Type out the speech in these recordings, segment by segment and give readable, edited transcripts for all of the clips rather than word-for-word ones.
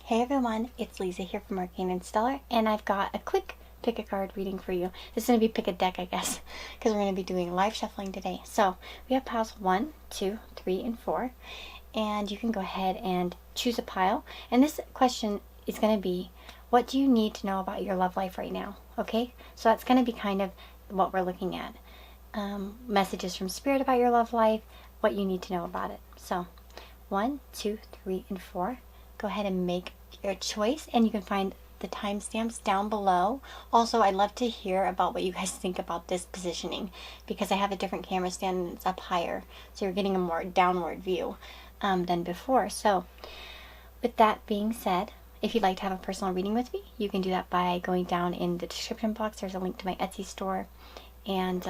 Hey everyone, it's Lisa here from Arcane and Stellar, and I've got a quick pick a card reading for you. This is going to be pick a deck, I guess, because we're going to be doing live shuffling today. So we have piles 1, 2, 3, and 4, and you can go ahead and choose a pile. And this question is going to be, what do you need to know about your love life right now? Okay, so that's going to be kind of what we're looking at. Messages from Spirit about your love life, what you need to know about it. So 1, 2, 3, and 4. Go ahead and make your choice, and you can find the timestamps down below. Also, I'd love to hear about what you guys think about this positioning, because I have a different camera stand and it's up higher, so you're getting a more downward view than before. So with that being said, if you'd like to have a personal reading with me, you can do that by going down in the description box. There's a link to my Etsy store, and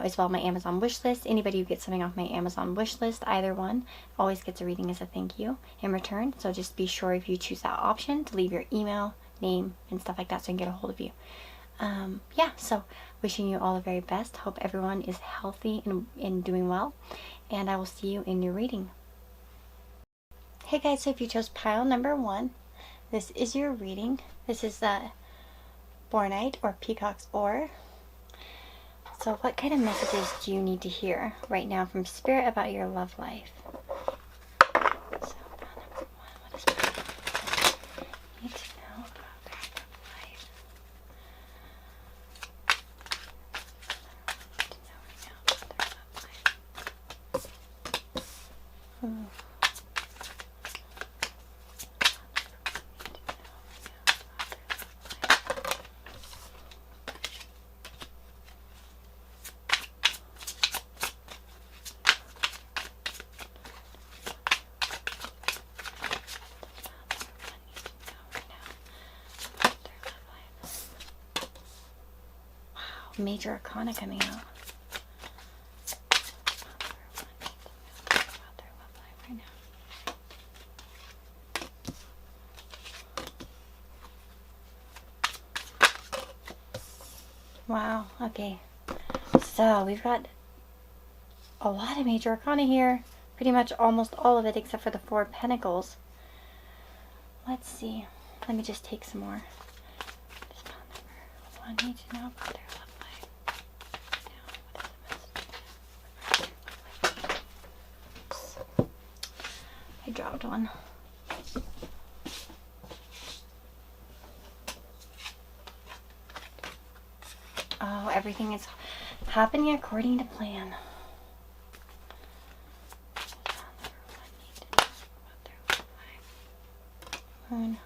as well my Amazon wish list. Anybody who gets something off my Amazon wish list, either one, always gets a reading as a thank you in return. So just be sure, if you choose that option, to leave your email, name, and stuff like that so I can get a hold of you. So wishing you all the very best. Hope everyone is healthy and doing well, and I will see you in your reading. Hey guys, so if you chose pile number 1, this is your reading. This is the Bornite or Peacock's Oar. So what kind of messages do you need to hear right now from Spirit about your love life? So, number 1, what does Spirit need to know about their love life? What do they need to know right now about their love life? Ooh. Major Arcana coming out. Wow, okay. So we've got a lot of Major Arcana here. Pretty much almost all of it except for the 4 of Pentacles. Let's see. Let me just take some more. Just pile number 1, need to know about their love. I dropped one. Oh, everything is happening according to plan. Moon.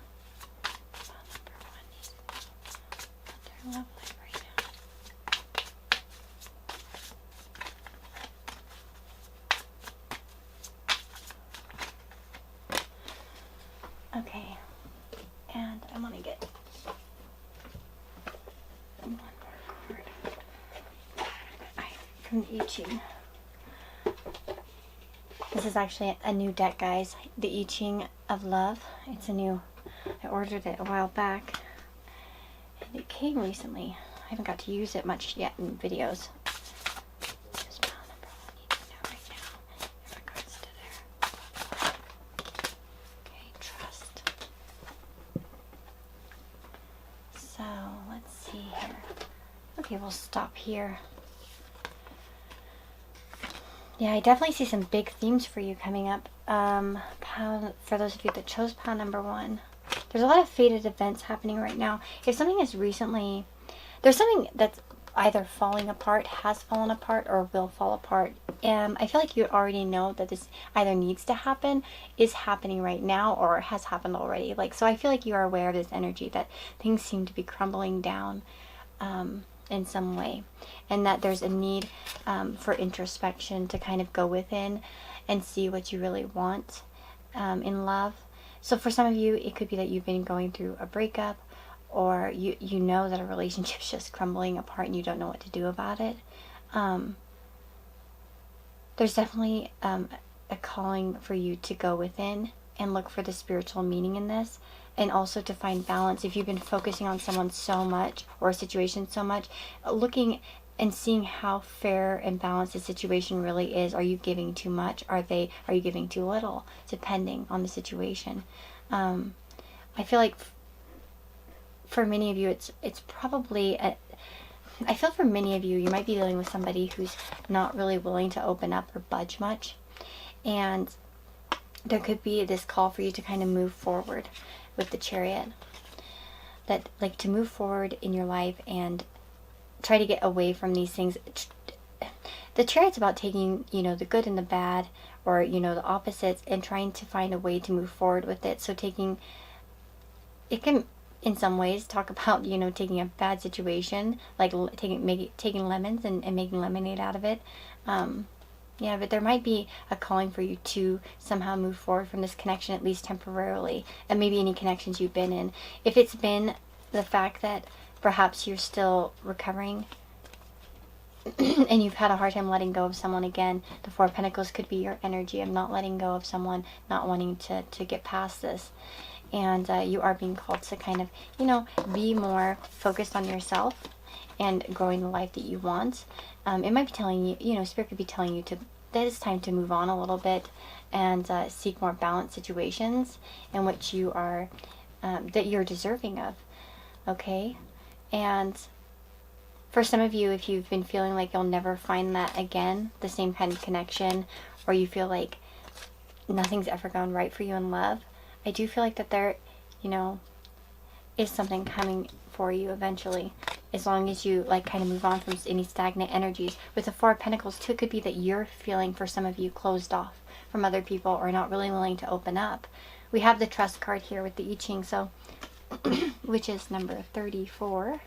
Okay, and I want to get one more card from the I Ching. This is actually a new deck, guys. The I Ching of Love. It's a new, I ordered it a while back, and it came recently. I haven't got to use it much yet in videos. So let's see here. Okay, we'll stop here. Yeah, I definitely see some big themes for you coming up. For those of you that chose pile number 1, there's a lot of fated events happening right now. If something is recently, there's something that's either falling apart, has fallen apart, or will fall apart. I feel like you already know that this either needs to happen, is happening right now, or has happened already. So I feel like you are aware of this energy, that things seem to be crumbling down in some way, and that there's a need for introspection to kind of go within and see what you really want in love. So for some of you, it could be that you've been going through a breakup, or you know that a relationship's just crumbling apart and you don't know what to do about it. There's definitely a calling for you to go within and look for the spiritual meaning in this, and also to find balance. If you've been focusing on someone so much, or a situation so much, looking and seeing how fair and balanced the situation really is. Are you giving too much? Are you giving too little? Depending on the situation. I feel like for many of you, it's probably I feel for many of you, you might be dealing with somebody who's not really willing to open up or budge much. And there could be this call for you to kind of move forward with the Chariot. That, like, to move forward in your life and try to get away from these things. The Chariot's about taking, the good and the bad, or, the opposites, and trying to find a way to move forward with it. So it can, in some ways, talk about, taking a bad situation, like taking lemons and making lemonade out of it. Yeah, but there might be a calling for you to somehow move forward from this connection, at least temporarily, and maybe any connections you've been in. If it's been the fact that perhaps you're still recovering and you've had a hard time letting go of someone again, the Four of Pentacles could be your energy of not letting go of someone, not wanting to get past this. And you are being called to kind of, be more focused on yourself and growing the life that you want. It might be telling you, Spirit could be telling you that it's time to move on a little bit and seek more balanced situations in which you are, that you're deserving of. Okay? And for some of you, if you've been feeling like you'll never find that again, the same kind of connection, or you feel like nothing's ever gone right for you in love, I do feel like that there, is something coming for you eventually, as long as you kind of move on from any stagnant energies. With the Four of Pentacles too, it could be that you're feeling, for some of you, closed off from other people or not really willing to open up. We have the Trust card here with the I Ching, so which is number 34.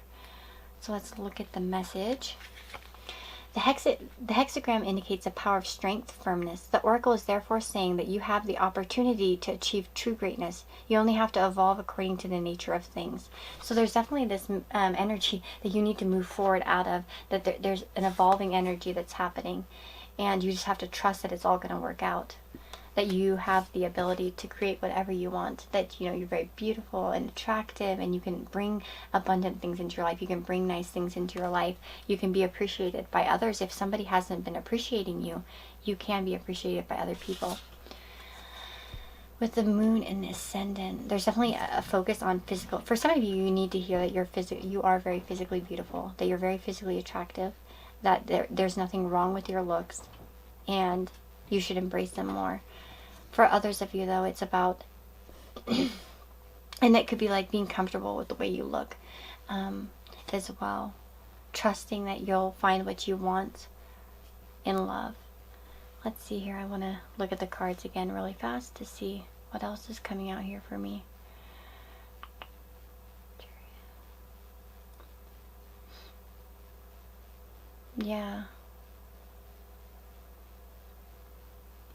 So let's look at the message. The hexagram indicates a power of strength, firmness. The oracle is therefore saying that you have the opportunity to achieve true greatness. You only have to evolve according to the nature of things. So there's definitely this energy that you need to move forward out of, that there's an evolving energy that's happening. And you just have to trust that it's all going to work out. That you have the ability to create whatever you want. That, you're very beautiful and attractive, and you can bring abundant things into your life. You can bring nice things into your life. You can be appreciated by others. If somebody hasn't been appreciating you, you can be appreciated by other people. With the Moon and the Ascendant, there's definitely a focus on physical. For some of you, you need to hear that you are very physically beautiful, that you're very physically attractive, that there's nothing wrong with your looks, and you should embrace them more. For others of you, though, it's about, and that could be like being comfortable with the way you look as well. Trusting that you'll find what you want in love. Let's see here. I want to look at the cards again really fast to see what else is coming out here for me. Yeah.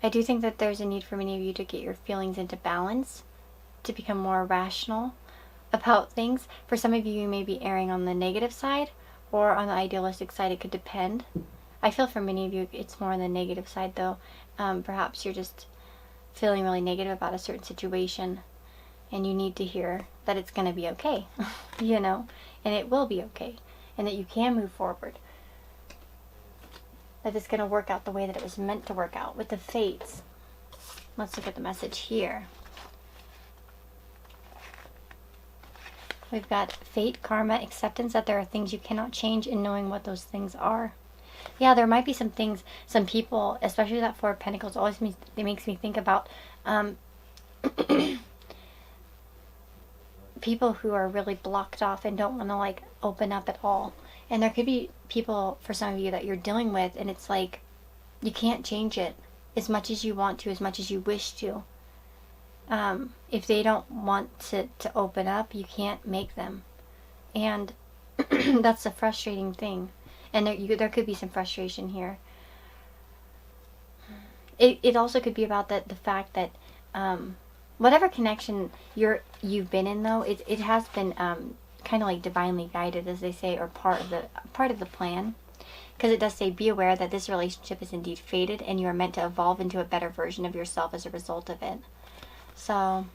I do think that there's a need for many of you to get your feelings into balance, to become more rational about things. For some of you, you may be erring on the negative side or on the idealistic side. It could depend. I feel for many of you, it's more on the negative side, though. Perhaps you're just feeling really negative about a certain situation, and you need to hear that it's going to be okay, and it will be okay, and that you can move forward. That it's going to work out the way that it was meant to work out. With the Fates, let's look at the message here. We've got fate, karma, acceptance that there are things you cannot change, and knowing what those things are. Yeah, there might be some things, some people, especially that Four of Pentacles, it makes me think about people who are really blocked off and don't want to open up at all. And there could be people, for some of you, that you're dealing with, and it's like you can't change it as much as you want to, as much as you wish to. If they don't want to open up, you can't make them. And that's a frustrating thing. And there could be some frustration here. It also could be about the fact that whatever connection you've been in, though, it has been kind of divinely guided, as they say, or part of the plan. Because it does say, be aware that this relationship is indeed fated, and you are meant to evolve into a better version of yourself as a result of it. So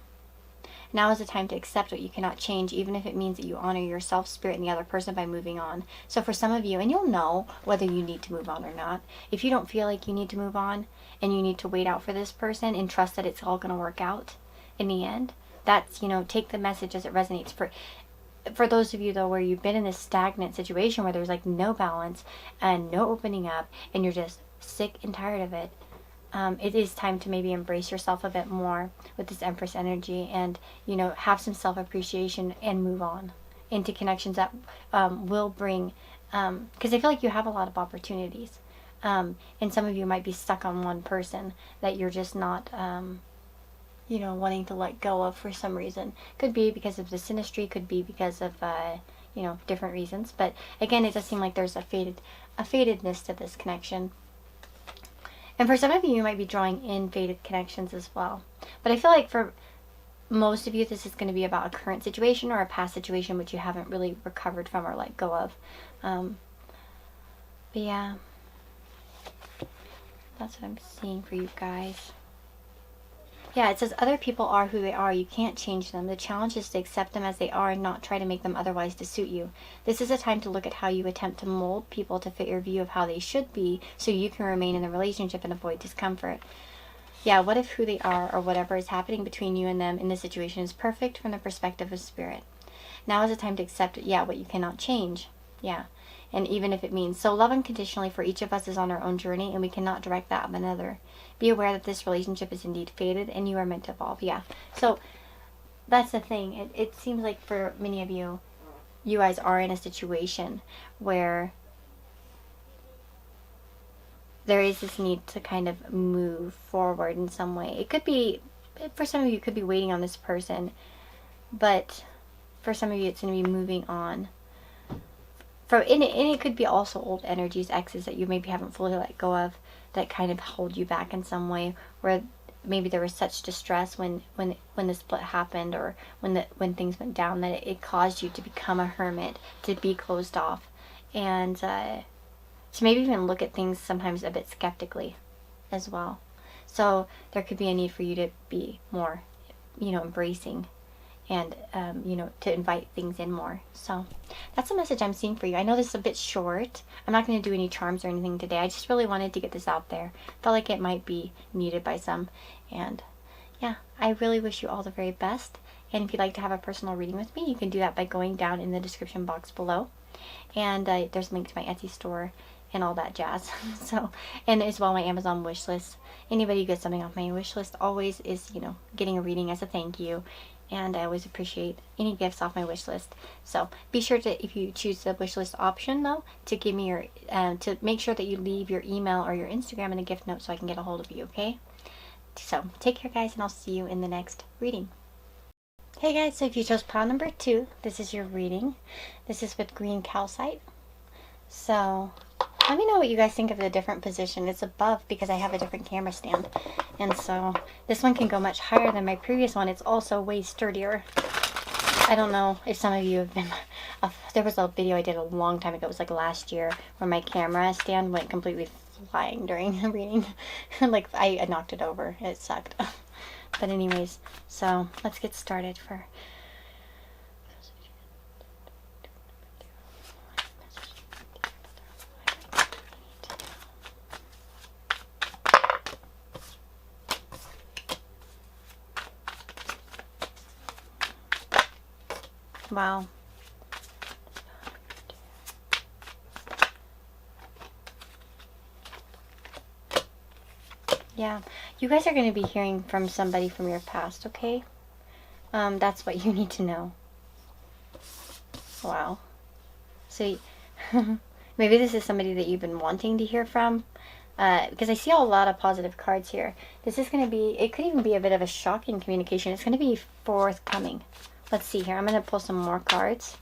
now is the time to accept what you cannot change, even if it means that you honor yourself, spirit, and the other person by moving on. So for some of you, and you'll know whether you need to move on or not, if you don't feel like you need to move on, and you need to wait out for this person and trust that it's all going to work out in the end, that's, you know, take the message as it resonates. For those of you, though, where you've been in this stagnant situation where there's like no balance and no opening up, and you're just sick and tired of it, it is time to maybe embrace yourself a bit more with this Empress energy, and, you know, have some self-appreciation and move on into connections that will bring, because I feel like you have a lot of opportunities, and some of you might be stuck on one person that you're just not, you know, wanting to let go of for some reason. Could be because of the synastry, could be because of, you know, different reasons. But again, it does seem like there's a fatedness to this connection. And for some of you, you might be drawing in fated connections as well. But I feel like for most of you, this is going to be about a current situation or a past situation which you haven't really recovered from or let go of. But yeah, that's what I'm seeing for you guys. Yeah, it says other people are who they are. You can't change them. The challenge is to accept them as they are and not try to make them otherwise to suit you. This is a time to look at how you attempt to mold people to fit your view of how they should be so you can remain in the relationship and avoid discomfort. Yeah, what if who they are or whatever is happening between you and them in this situation is perfect from the perspective of spirit? Now is the time to accept, yeah, what you cannot change. Yeah. And even if it means so love unconditionally, for each of us is on our own journey and we cannot direct that of another. Be aware that this relationship is indeed fated and you are meant to evolve. Yeah. So that's the thing. It seems like for many of you, you guys are in a situation where there is this need to kind of move forward in some way. It could be, for some of you, it could be waiting on this person, but for some of you, it's going to be moving on. And it could be also old energies, exes that you maybe haven't fully let go of, that kind of hold you back in some way, where maybe there was such distress when the split happened, or when things went down, that it caused you to become a hermit, to be closed off, and to maybe even look at things sometimes a bit skeptically as well. So there could be a need for you to be more, you know, embracing, and you know, to invite things in more. So that's the message I'm seeing for you. I know this is a bit short. I'm not going to do any charms or anything today. I just really wanted to get this out there. Felt like it might be needed by some. And yeah, I really wish you all the very best. And if you'd like to have a personal reading with me, you can do that by going down in the description box below. And there's a link to my Etsy store and all that jazz. So, and as well my Amazon wish list. Anybody who gets something off my wish list always is, you know, getting a reading as a thank you. And I always appreciate any gifts off my wish list. So be sure to, if you choose the wish list option though, to give me your, to make sure that you leave your email or your Instagram in a gift note so I can get a hold of you, okay? So take care, guys, and I'll see you in the next reading. Hey guys, so if you chose pile number 2, this is your reading. This is with green calcite. So let me know what you guys think of the different position. It's above because I have a different camera stand. And so this one can go much higher than my previous one. It's also way sturdier. I don't know if some of you have been... there was a video I did a long time ago. It was like last year, where my camera stand went completely flying during the reading. Like I knocked it over. It sucked. But anyways, so let's get started for... Wow. Yeah, you guys are going to be hearing from somebody from your past, okay? That's what you need to know. Wow. So, maybe this is somebody that you've been wanting to hear from. Because I see a lot of positive cards here. This is going to be, it could even be a bit of a shocking communication. It's going to be forthcoming. Let's see here. I'm going to pull some more cards.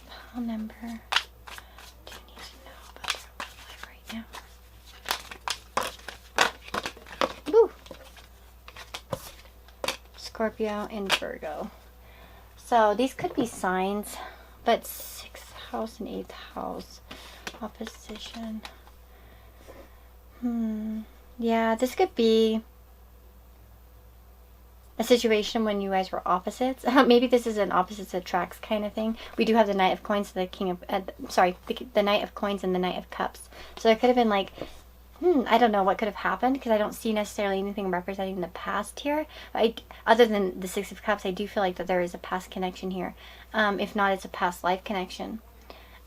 Pile number. Do you need to know about their life right now? Woo! Scorpio and Virgo. So these could be signs, but 6th house and 8th house opposition. Yeah, this could be a situation when you guys were opposites. Maybe this is an opposites attracts kind of thing. We do have the Knight of Coins, the King of, the Knight of Coins and the Knight of Cups. So there could have been like I don't know what could have happened, because I don't see necessarily anything representing the past here. Other than the Six of Cups, I do feel like that there is a past connection here. If not, it's a past life connection.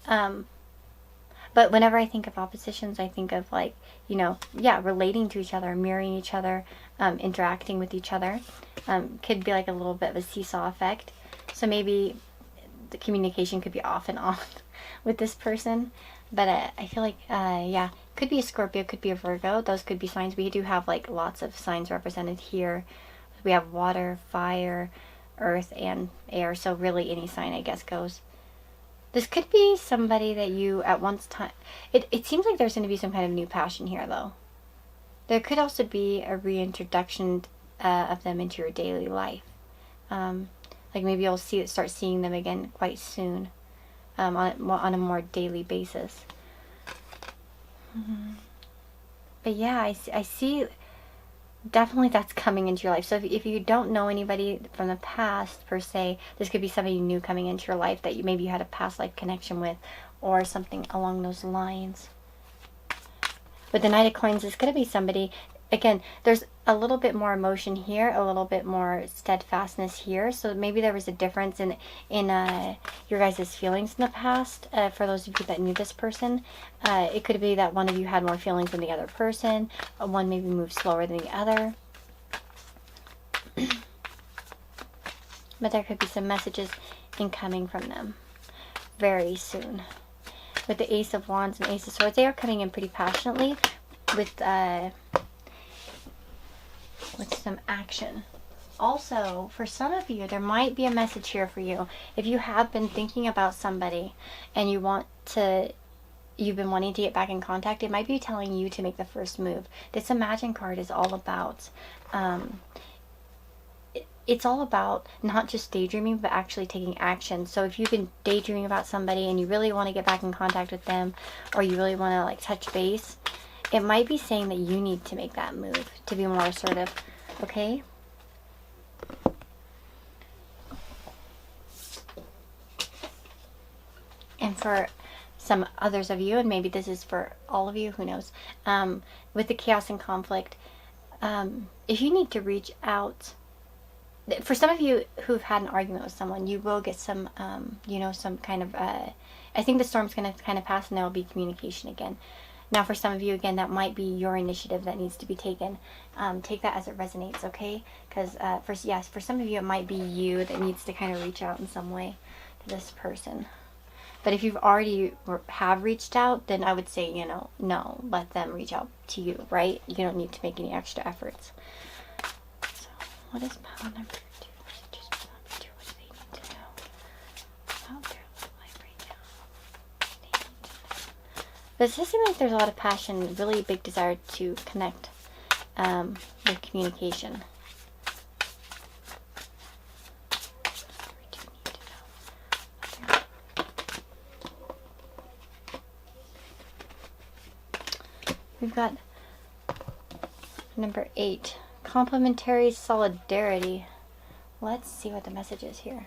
But whenever I think of oppositions, I think of like, you know, yeah, relating to each other, mirroring each other, interacting with each other. Could be like a little bit of a seesaw effect. So maybe the communication could be off and on with this person. But I feel like, yeah, could be a Scorpio, could be a Virgo. Those could be signs. We do have like lots of signs represented here. We have water, fire, earth, and air. So really any sign, I guess, goes. This could be somebody that you at once time... It seems like there's going to be some kind of new passion here, though. There could also be a reintroduction of them into your daily life. Like maybe you'll start seeing them again quite soon, on a more daily basis. But yeah, I see... Definitely that's coming into your life. So if you don't know anybody from the past per se, this could be somebody new coming into your life that maybe you had a past life connection with, or something along those lines. With the Knight of Coins, this could be somebody, again, there's a little bit more emotion here, a little bit more steadfastness here. So maybe there was a difference in your guys' feelings in the past. For those of you that knew this person, it could be that one of you had more feelings than the other person. One maybe moved slower than the other. But there could be some messages incoming from them very soon. With the Ace of Wands and Ace of Swords, they are coming in pretty passionately with some action. Also, for some of you, there might be a message here for you. If you have been thinking about somebody and you've been wanting to get back in contact, it might be telling you to make the first move. This Imagine card is all about, it's all about not just daydreaming, but actually taking action. So if you've been daydreaming about somebody and you really want to get back in contact with them, or you really want to like touch base, it might be saying that you need to make that move to be more assertive, okay? And for some others of you, and maybe this is for all of you, who knows, with the chaos and conflict, if you need to reach out, for some of you who've had an argument with someone, you will get some, you know, some kind of, I think the storm's going to kind of pass and there will be communication again. Now, for some of you, again, that might be your initiative that needs to be taken. Take that as it resonates, okay? Because, for some of you, it might be you that needs to kind of reach out in some way to this person. But if you've already have reached out, then I would say, you know, no, let them reach out to you, right? You don't need to make any extra efforts. So, what is pile number 2? Just pile number 2. What do they need to know about their life right now? But it does seem like there's a lot of passion, really big desire to connect with communication. We've got number 8, complementary solidarity. Let's see what the message is here.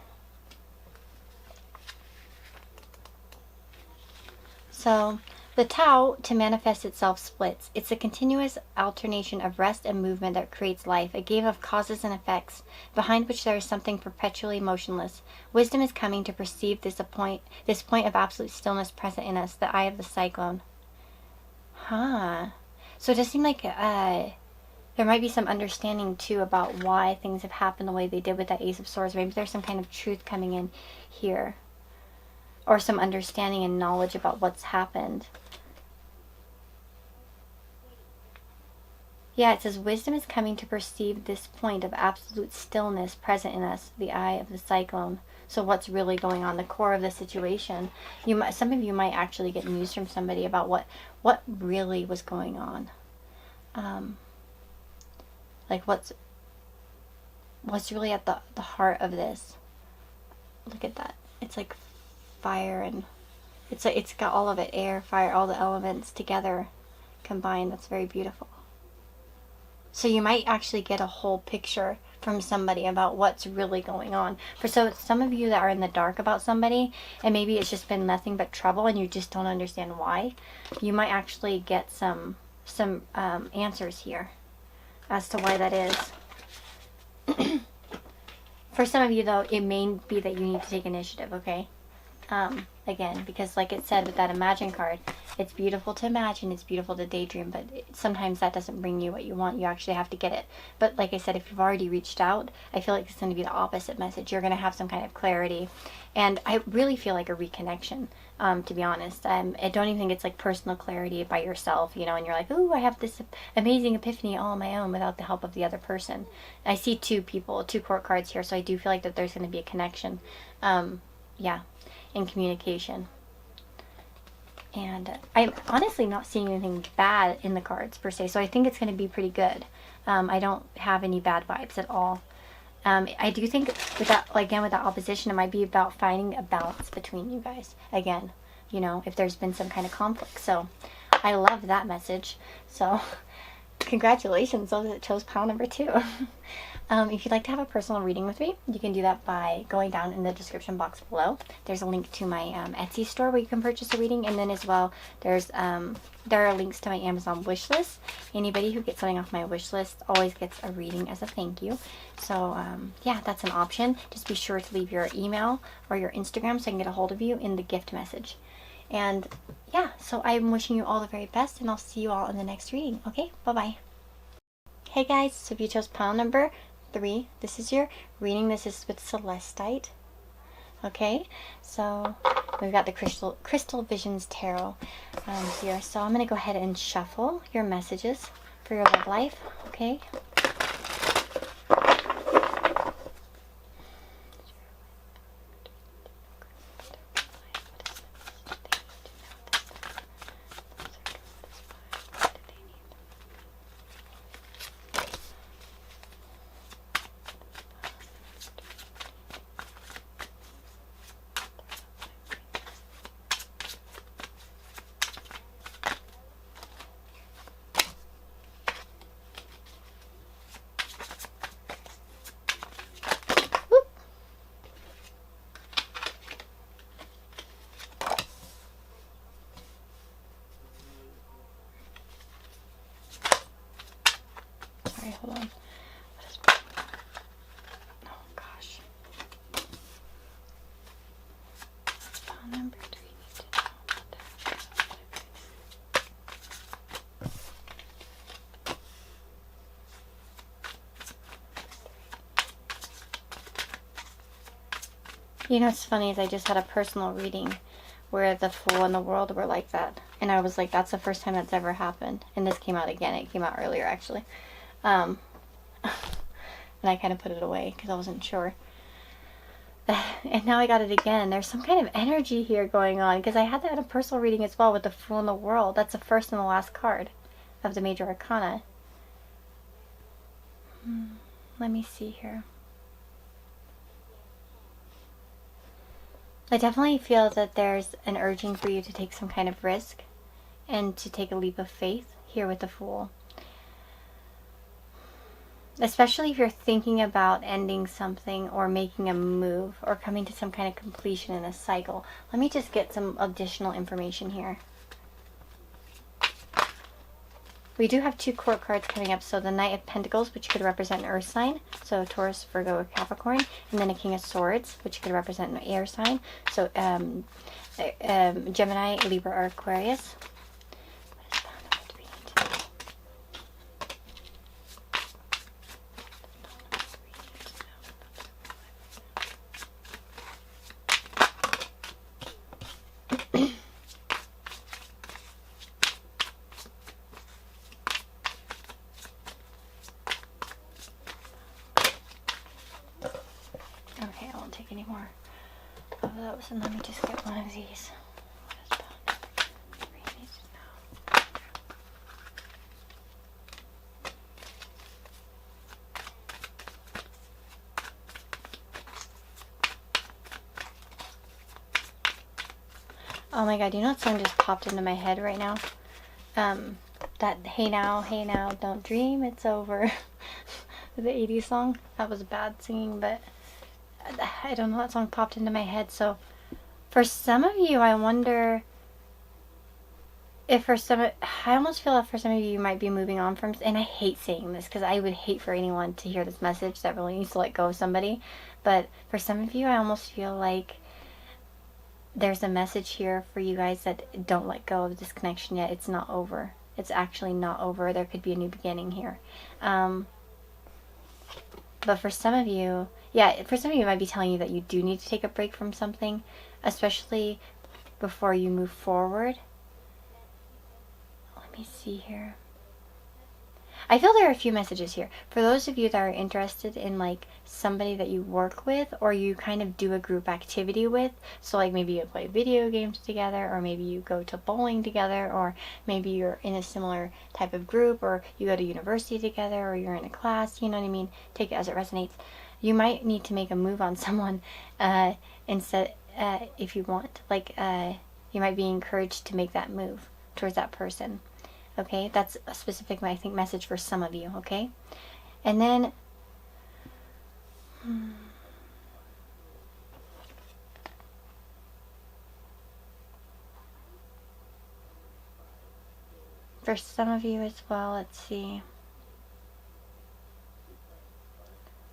So, the Tao, to manifest itself, splits. It's a continuous alternation of rest and movement that creates life, a game of causes and effects, behind which there is something perpetually motionless. Wisdom is coming to perceive this point of absolute stillness present in us, the eye of the cyclone. So it does seem like there might be some understanding too about why things have happened the way they did with that Ace of Swords. Maybe there's some kind of truth coming in here, or some understanding and knowledge about what's happened. Yeah, it says wisdom is coming to perceive this point of absolute stillness present in us, the eye of the cyclone. So what's really going on, the core of the situation. Some of you might actually get news from somebody about what really was going on. Like what's really at the heart of this. Look at that. It's like fire, and it's got all of it, air, fire, all the elements together combined. That's very beautiful. So you might actually get a whole picture from somebody about what's really going on. For some of you that are in the dark about somebody, and maybe it's just been nothing but trouble and you just don't understand why, you might actually get some some answers here as to why that is. For some of you, though, it may be that you need to take initiative, okay? Again, because like it said with that Imagine card, it's beautiful to imagine, it's beautiful to daydream, but sometimes that doesn't bring you what you want. You actually have to get it. But like I said, if you've already reached out, I feel like it's going to be the opposite message. You're going to have some kind of clarity. And I really feel like a reconnection, to be honest. I don't even think it's like personal clarity by yourself, you know, and you're like, ooh, I have this amazing epiphany all on my own without the help of the other person. I see two court cards here, so I do feel like that there's going to be a connection. Yeah. In communication. And I'm honestly not seeing anything bad in the cards per se, so I think it's going to be pretty good. I don't have any bad vibes at all. I do think with that, again, with that opposition, it might be about finding a balance between you guys. Again, you know, if there's been some kind of conflict. So I love that message. So congratulations, those that chose pile number 2. If you'd like to have a personal reading with me, you can do that by going down in the description box below. There's a link to my Etsy store where you can purchase a reading, and then as well, there are links to my Amazon wish list. Anybody who gets something off my wish list always gets a reading as a thank you. So yeah, that's an option. Just be sure to leave your email or your Instagram so I can get a hold of you in the gift message. And yeah, so I'm wishing you all the very best, and I'll see you all in the next reading. Okay, bye-bye. Hey guys, so if you chose pile number 3, this is your reading. This is with Celestite. Okay, so we've got the Crystal Visions Tarot here. So I'm going to go ahead and shuffle your messages for your love life. Okay. Hold on. Oh gosh. Pile number 3. Need to know about that. You know what's funny is I just had a personal reading where the Fool and the World were like that, and I was like, that's the first time that's ever happened. And this came out again. It came out earlier actually. And I kind of put it away because I wasn't sure. And now I got it again. There's some kind of energy here going on, because I had that in a personal reading as well with the Fool and the World. That's the first and the last card of the Major Arcana. Let me see here. I definitely feel that there's an urging for you to take some kind of risk and to take a leap of faith here with the Fool. Especially if you're thinking about ending something or making a move or coming to some kind of completion in a cycle. Let me just get some additional information here. We do have 2 court cards coming up. So the Knight of Pentacles, which could represent an earth sign, so Taurus, Virgo, or Capricorn. And then a King of Swords, which could represent an air sign, so Gemini, Libra, or Aquarius. Okay, I won't take any more of those, and let me just get one of these. Oh my god, you know what song just popped into my head right now? That Hey Now, Don't Dream, It's Over. The 80s song. That was bad singing, but I don't know, that song popped into my head. So for some of you, I wonder if for some, I almost feel like for some of you, you might be moving on from, and I hate saying this because I would hate for anyone to hear this message that really needs to let go of somebody. But for some of you, I almost feel like there's a message here for you guys that don't let go of this connection yet. It's not over. It's actually not over. There could be a new beginning here. But for some of you, yeah, for some of you, it might be telling you that you do need to take a break from something, especially before you move forward. Let me see here. I feel there are a few messages here. For those of you that are interested in like somebody that you work with or you kind of do a group activity with, so like maybe you play video games together, or maybe you go to bowling together, or maybe you're in a similar type of group, or you go to university together, or you're in a class, you know what I mean? Take it as it resonates. You might need to make a move on someone instead if you want. Like you might be encouraged to make that move towards that person. Okay, that's a specific, I think, message for some of you, okay? And then, for some of you as well, let's see.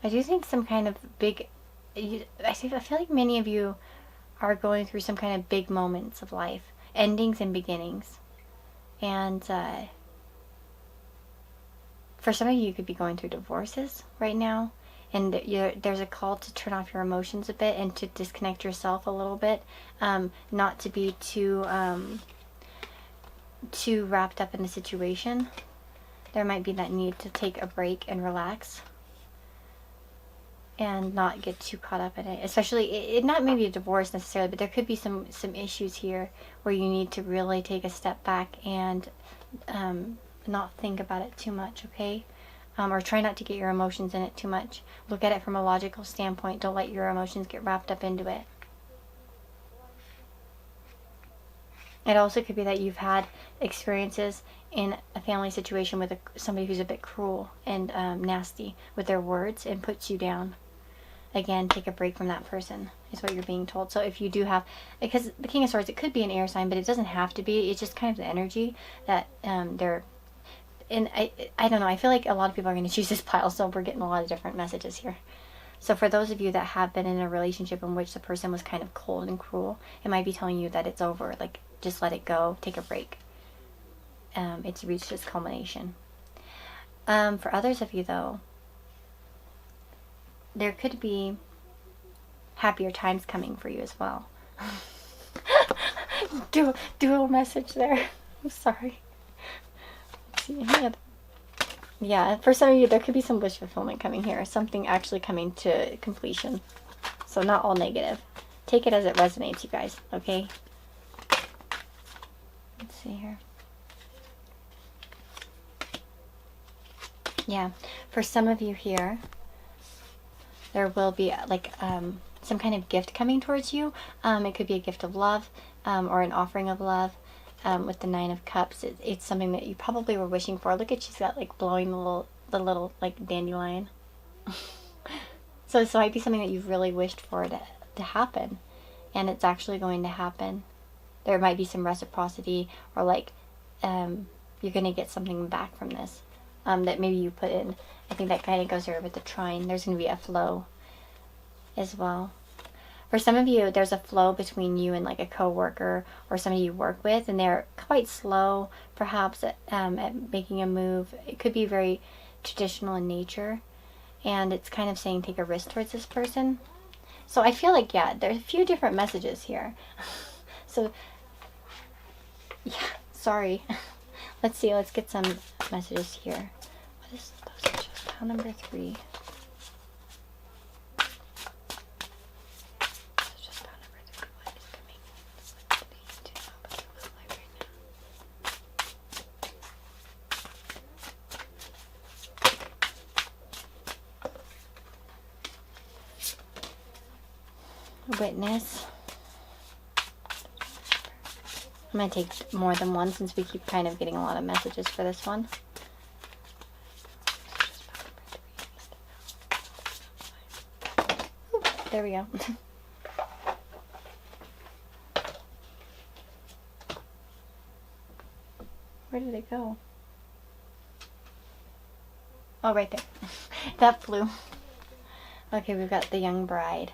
I do think some kind of big, I feel like many of you are going through some kind of big moments of life, endings and beginnings. And for some of you, you could be going through divorces right now, and there's a call to turn off your emotions a bit and to disconnect yourself a little bit, not to be too wrapped up in a situation. There might be that need to take a break and relax and not get too caught up in it, especially it not maybe a divorce necessarily, but there could be some issues here where you need to really take a step back and not think about it too much, okay? Or try not to get your emotions in it too much. Look at it from a logical standpoint. Don't let your emotions get wrapped up into it. It also could be that you've had experiences in a family situation with somebody who's a bit cruel and nasty with their words and puts you down. Again, take a break from that person is what you're being told. So if you do have, because the King of Swords, it could be an air sign, but it doesn't have to be. It's just kind of the energy that they're, and I don't know, I feel like a lot of people are going to choose this pile, so we're getting a lot of different messages here. So for those of you that have been in a relationship in which the person was kind of cold and cruel, it might be telling you that it's over. Like, just let it go, take a break. It's reached its culmination. For others of you, though, there could be happier times coming for you as well. Dual message there. I'm sorry. Let's see. Yeah, for some of you, there could be some wish fulfillment coming here. Something actually coming to completion. So not all negative. Take it as it resonates, you guys. Okay? Let's see here. Yeah, for some of you here, there will be like some kind of gift coming towards you. It could be a gift of love or an offering of love. With the 9 of Cups, it's something that you probably were wishing for. Look at, she's got like blowing the little like dandelion. So this might be something that you've really wished for to happen, and it's actually going to happen. There might be some reciprocity, or like you're going to get something back from this that maybe you put in. I think that kind of goes there with the trine. There's going to be a flow as well. For some of you, there's a flow between you and like a coworker or somebody you work with, and they're quite slow perhaps at making a move. It could be very traditional in nature, and it's kind of saying take a risk towards this person. So I feel like, yeah, there's a few different messages here. So yeah, sorry. Let's see, let's get some messages here. What is those messages? Pile number 3. Witness. I'm going to take more than one since we keep kind of getting a lot of messages for this one. Ooh, there we go. Where did it go? Oh, right there. That flew. Okay, we've got the young bride.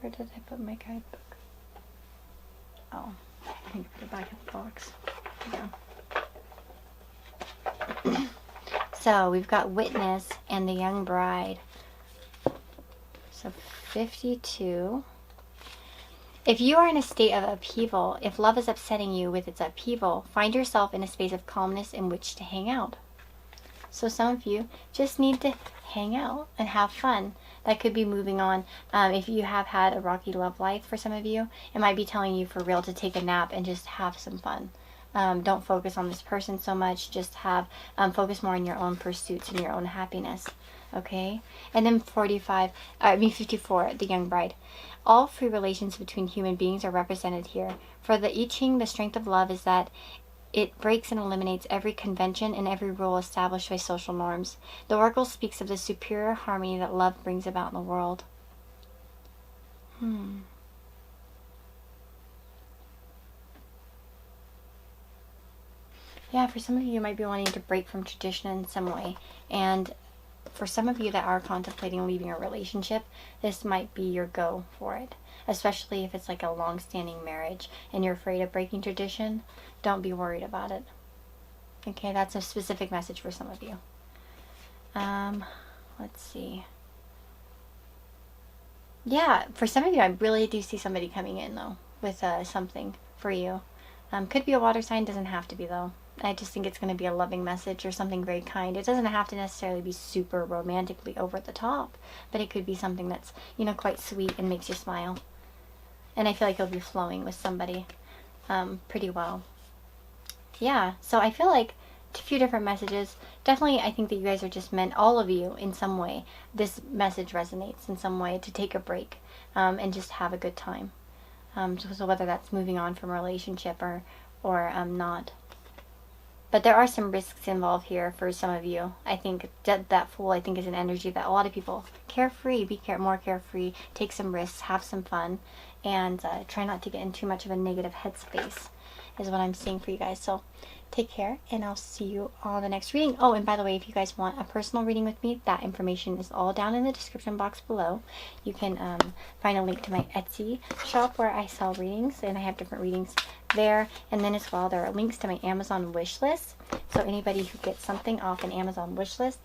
Where did I put my guidebook? Oh, I think I put it back in the box. Yeah. So we've got Witness and the young bride. So 52. If you are in a state of upheaval, if love is upsetting you with its upheaval, find yourself in a space of calmness in which to hang out. So some of you just need to hang out and have fun. That could be moving on. If you have had a rocky love life for some of you, it might be telling you for real to take a nap and just have some fun. Don't focus on this person so much. Just have focus more on your own pursuits and your own happiness. Okay? And then 54, the young bride. All free relations between human beings are represented here. For the I Ching, the strength of love is that it breaks and eliminates every convention and every rule established by social norms. The Oracle speaks of the superior harmony that love brings about in the world. Yeah, for some of you might be wanting to break from tradition in some way. And for some of you that are contemplating leaving a relationship, this might be your go for it. Especially if it's like a long-standing marriage and you're afraid of breaking tradition, don't be worried about it. Okay, that's a specific message for some of you. Let's see. Yeah, for some of you, I really do see somebody coming in, though, with something for you. Could be a water sign, doesn't have to be, though. I just think it's going to be a loving message or something very kind. It doesn't have to necessarily be super romantically over the top, but it could be something that's, you know, quite sweet and makes you smile. And I feel like it'll be flowing with somebody pretty well. Yeah, so I feel like a few different messages. Definitely, I think that you guys are just meant, all of you, in some way. This message resonates in some way to take a break and just have a good time. So whether that's moving on from a relationship or not. But there are some risks involved here for some of you. I think that Fool, I think, is an energy that a lot of people, carefree, more carefree, take some risks, have some fun, and try not to get in too much of a negative headspace is what I'm seeing for you guys. So take care, and I'll see you on the next reading. Oh, and by the way, if you guys want a personal reading with me, that information is all down in the description box below. You can find a link to my Etsy shop where I sell readings, and I have different readings there. And then as well, there are links to my Amazon wish list. So anybody who gets something off an Amazon wish list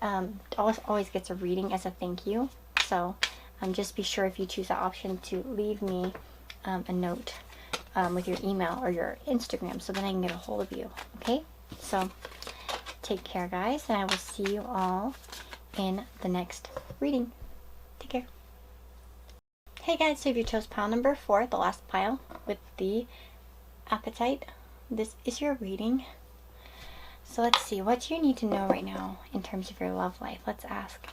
always gets a reading as a thank you. So just be sure, if you choose that option, to leave me a note with your email or your Instagram, so then I can get a hold of you. Okay, so take care, guys, and I will see you all in the next reading. Take care. Hey guys, so if you chose pile number 4, the last pile with the appetite, this is your reading. So let's see, what do you need to know right now in terms of your love life? Let's ask.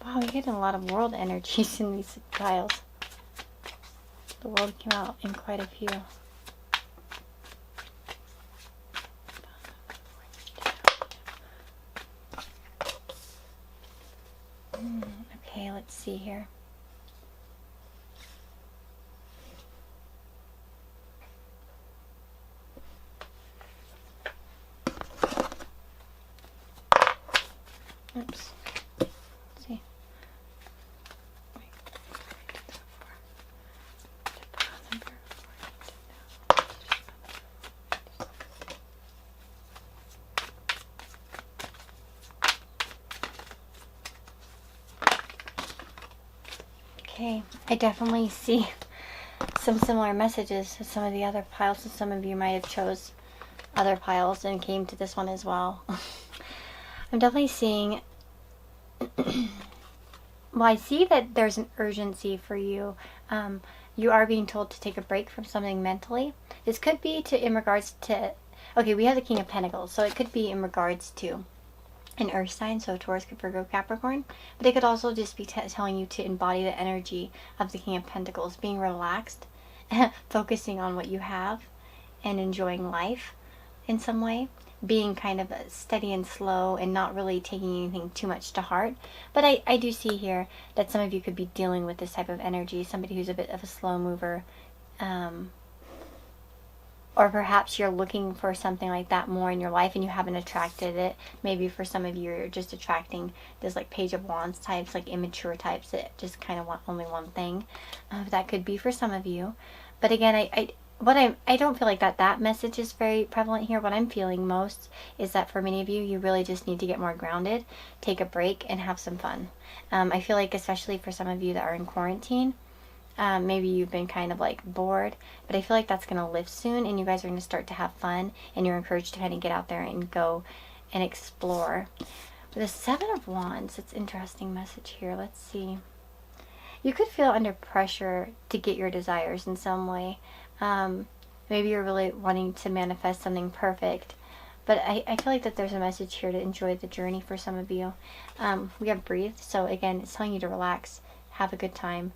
Wow, we're getting a lot of world energies in these piles. The world came out in quite a few. Okay, let's see here. Oops. Let's see. Okay, I definitely see some similar messages to some of the other piles, and some of you might have chose other piles and came to this one as well. I'm definitely seeing, well, I see that there's an urgency for you. You are being told to take a break from something mentally. This could be in regards to, okay, we have the King of Pentacles, so it could be in regards to an earth sign, so Taurus, Virgo, Capricorn, but it could also just be telling you to embody the energy of the King of Pentacles, being relaxed, focusing on what you have, and enjoying life in some way, being kind of steady and slow and not really taking anything too much to heart. But I do see here that some of you could be dealing with this type of energy, somebody who's a bit of a slow mover, or perhaps you're looking for something like that more in your life and you haven't attracted it. Maybe for some of you, you're just attracting this like Page of Wands types, like immature types that just kind of want only one thing. That could be for some of you. But again, I don't feel like that message is very prevalent here. What I'm feeling most is that for many of you, you really just need to get more grounded, take a break, and have some fun. I feel like especially for some of you that are in quarantine, maybe you've been kind of like bored, but I feel like that's going to lift soon and you guys are going to start to have fun and you're encouraged to kind of get out there and go and explore. With the Seven of Wands, it's an interesting message here. Let's see. You could feel under pressure to get your desires in some way. Maybe you're really wanting to manifest something perfect, but I feel like that there's a message here to enjoy the journey for some of you. We have breathe, so again, it's telling you to relax, have a good time,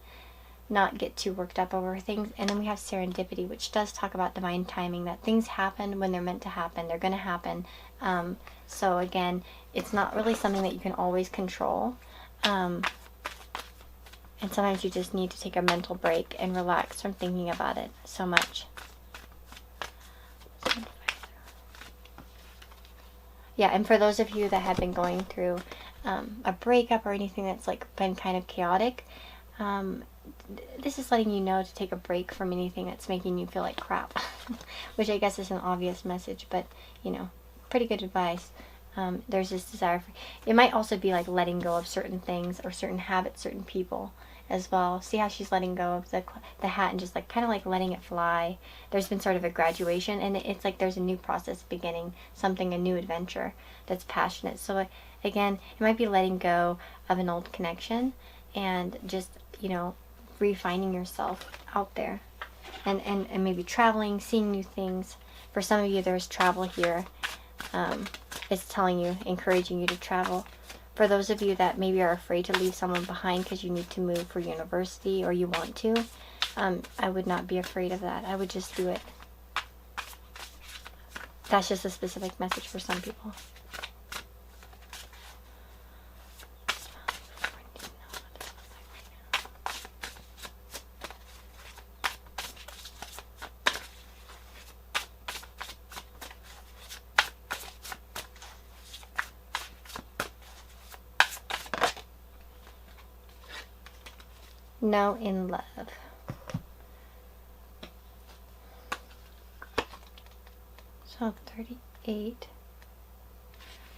not get too worked up over things. And then we have serendipity, which does talk about divine timing, that things happen when they're meant to happen. They're going to happen. So again, it's not really something that you can always control. And sometimes you just need to take a mental break and relax from thinking about it so much. Yeah, and for those of you that have been going through a breakup or anything that's like been kind of chaotic, this is letting you know to take a break from anything that's making you feel like crap. Which I guess is an obvious message, but you know, pretty good advice. There's this desire for, it might also be like letting go of certain things or certain habits, certain people as well. See how she's letting go of the hat and just like kind of like letting it fly. There's been sort of a graduation, and it's like there's a new process beginning, something, a new adventure that's passionate. So again, it might be letting go of an old connection and just, you know, refining yourself out there, and maybe traveling, seeing new things. For some of you, there's travel here. It's telling you, encouraging you to travel. For those of you that maybe are afraid to leave someone behind because you need to move for university or you want to, I would not be afraid of that. I would just do it. That's just a specific message for some people. No in love. So 38.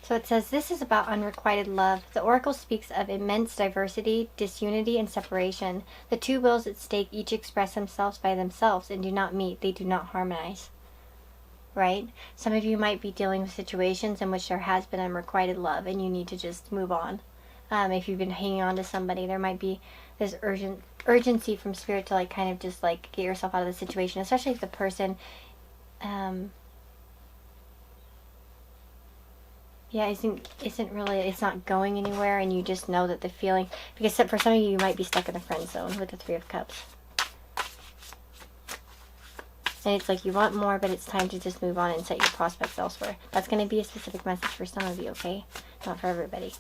So it says, this is about unrequited love. The oracle speaks of immense diversity, disunity, and separation. The two wills at stake each express themselves by themselves and do not meet. They do not harmonize. Right? Some of you might be dealing with situations in which there has been unrequited love and you need to just move on. If you've been hanging on to somebody, there might be this urgency from spirit to like kind of just like get yourself out of the situation, especially if the person isn't really, it's not going anywhere, and you just know that the feeling, because for some of you, you might be stuck in a friend zone with the Three of Cups. And it's like you want more, but it's time to just move on and set your prospects elsewhere. That's going to be a specific message for some of you, okay? Not for everybody.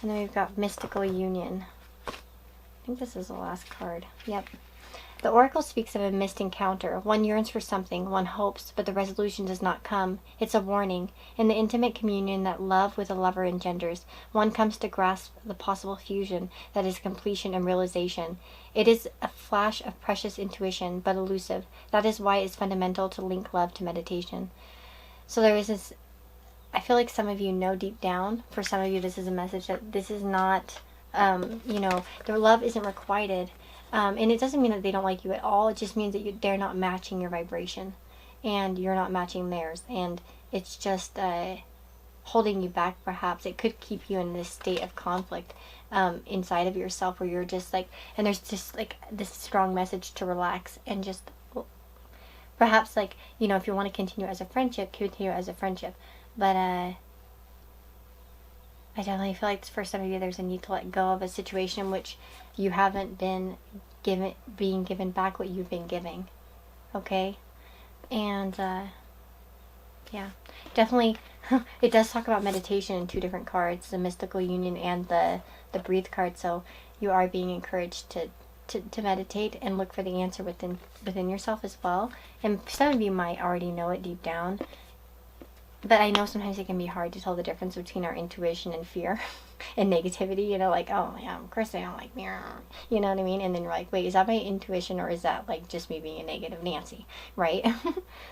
And then we've got Mystical Union. I think this is the last card. Yep. The Oracle speaks of a missed encounter. One yearns for something, one hopes, but the resolution does not come. It's a warning. In the intimate communion that love with a lover engenders, one comes to grasp the possible fusion that is completion and realization. It is a flash of precious intuition, but elusive. That is why it's fundamental to link love to meditation. So there is this, I feel like some of you know deep down, for some of you this is a message that this is not, their love isn't requited. And it doesn't mean that they don't like you at all. It just means that they're not matching your vibration. And you're not matching theirs. And it's just holding you back, perhaps. It could keep you in this state of conflict inside of yourself where you're just like... And there's just like this strong message to relax and just... Perhaps like, if you want to continue as a friendship, continue as a friendship. But I definitely feel like for some of you there's a need to let go of a situation in which you haven't been being given back what you've been giving. Okay? And yeah, definitely it does talk about meditation in two different cards, the Mystical Union and the Breathe card. So you are being encouraged to meditate and look for the answer within yourself as well. And some of you might already know it deep down. But I know sometimes it can be hard to tell the difference between our intuition and fear and negativity, like, oh yeah, of course they don't like me, you know what I mean? And then you're like, wait, is that my intuition or is that like just me being a negative Nancy, right?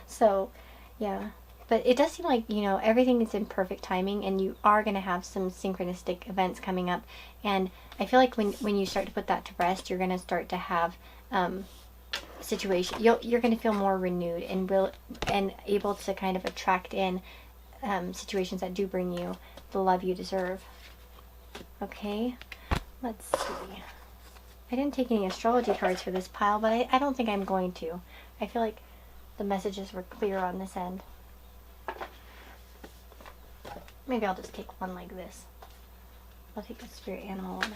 So, yeah. But it does seem like, everything is in perfect timing and you are going to have some synchronistic events coming up. And I feel like when you start to put that to rest, you're going to start to have situation. You're going to feel more renewed and able to kind of attract in situations that do bring you the love you deserve. Okay, let's see. I didn't take any astrology cards for this pile, but I don't think I'm going to. I feel like the messages were clear on this end. Maybe I'll just take one like this. I'll take the spirit animal one.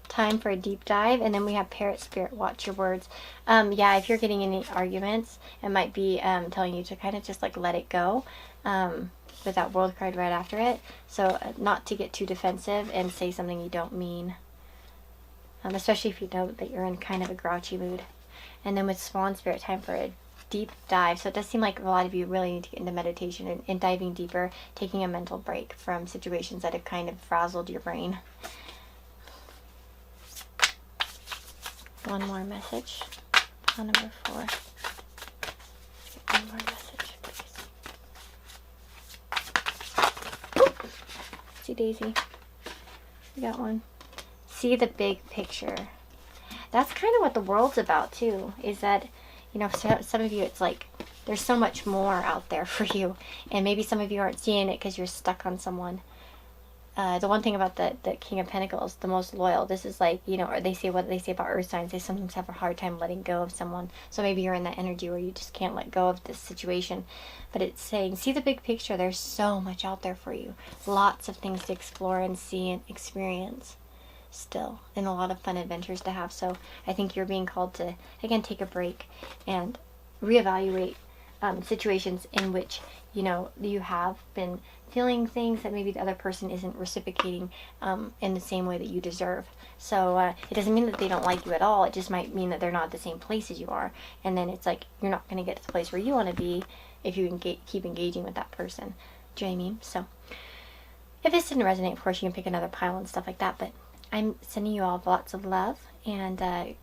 Time for a deep dive, and then we have Parrot Spirit, watch your words. Yeah, if you're getting any arguments, it might be telling you to kind of just like let it go with that World card right after it. So not to get too defensive and say something you don't mean, especially if you know that you're in kind of a grouchy mood. And then with Swan Spirit, time for a deep dive. So it does seem like a lot of you really need to get into meditation and diving deeper, taking a mental break from situations that have kind of frazzled your brain. One more message. On number 4. Let's get one more message, please. Oop. See Daisy. We got one. See the big picture. That's kind of what the world's about too. Is that, some of you it's like there's so much more out there for you, and maybe some of you aren't seeing it because you're stuck on someone. The one thing about the King of Pentacles, the most loyal, this is like, or they say what they say about earth signs, they sometimes have a hard time letting go of someone. So maybe you're in that energy where you just can't let go of this situation. But it's saying, see the big picture. There's so much out there for you. Lots of things to explore and see and experience still. And a lot of fun adventures to have. So I think you're being called to, again, take a break and reevaluate situations in which, you have been feeling things that maybe the other person isn't reciprocating in the same way that you deserve. So it doesn't mean that they don't like you at all. It just might mean that they're not at the same place as you are. And then it's like you're not going to get to the place where you want to be if you keep engaging with that person. Do you know what I mean? So if this didn't resonate, of course, you can pick another pile and stuff like that. But I'm sending you all lots of love and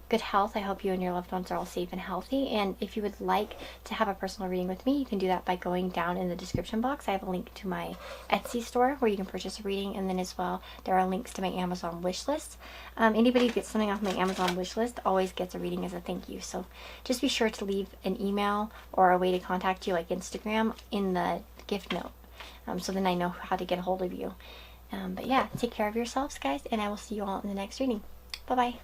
good health. I hope you and your loved ones are all safe and healthy. And if you would like to have a personal reading with me, you can do that by going down in the description box. I have a link to my Etsy store where you can purchase a reading. And then as well, there are links to my Amazon wish list. Anybody who gets something off my Amazon wish list always gets a reading as a thank you. So just be sure to leave an email or a way to contact you like Instagram in the gift note. So then I know how to get a hold of you. But yeah, take care of yourselves, guys, and I will see you all in the next reading. Bye-bye.